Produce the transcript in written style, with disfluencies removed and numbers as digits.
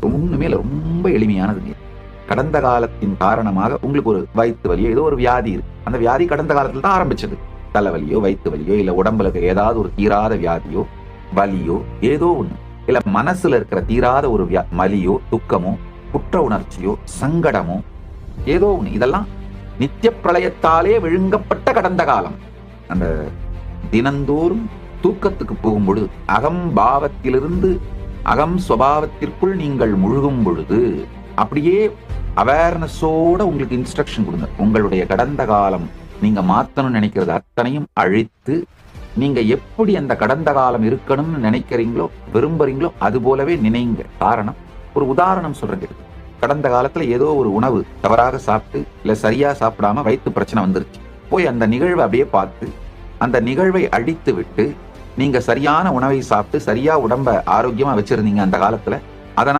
ஒண்ணுமே இல்லை, ரொம்ப எளிமையானதுங்க. கடந்த காலத்தின் காரணமாக உங்களுக்கு ஒரு வயிற்று வலியோ ஏதோ ஒரு வியாதி இருக்கு. அந்த வியாதி கடந்த காலத்துல தான் ஆரம்பிச்சது. தலைவலியோ வயிற்று வலியோ இல்ல உடம்புல இருக்க ஏதாவது ஒரு தீராத வியாதியோ வலியோ ஏதோ ஒண்ணு, இல்ல மனசுல இருக்கிற தீராத ஒரு மலியோ துக்கமோ குற்ற உணர்ச்சியோ சங்கடமோ ஏதோ ஒண்ணு, இதெல்லாம் நித்திய பிரளயத்தாலே விழுங்கப்பட்ட கடந்த காலம். அந்த தினந்தோறும் தூக்கத்துக்கு போகும்பொழுது அகம்பாவத்திலிருந்து அகம் சுபாவத்திற்குள் நீங்கள் முழுகும் பொழுது அப்படியே அவேர்னஸோட உங்களுக்கு இன்ஸ்ட்ரக்ஷன் கொடுங்க. உங்களுடைய கடந்த காலம் நீங்க மாத்தணும்னு நினைக்கிறது அத்தனையும் அழித்து, நீங்க எப்படி அந்த கடந்த காலம் இருக்கணும்னு நினைக்கிறீங்களோ விரும்புறீங்களோ அது போலவே நினைங்க. காரணம், ஒரு உதாரணம் சொல்றேன். கடந்த காலத்துல ஏதோ ஒரு உணவு தவறாக சாப்பிட்டு இல்ல சரியா சாப்பிடாம வயிற்று பிரச்சனை வந்துருச்சு. போய் அந்த நிகழ்வை அப்படியே பார்த்து அந்த நிகழ்வை அழித்து விட்டு நீங்க சரியான உணவை சாப்பிட்டு சரியா உடம்ப ஆரோக்கியமா வச்சிருந்தீங்க அந்த காலத்துல,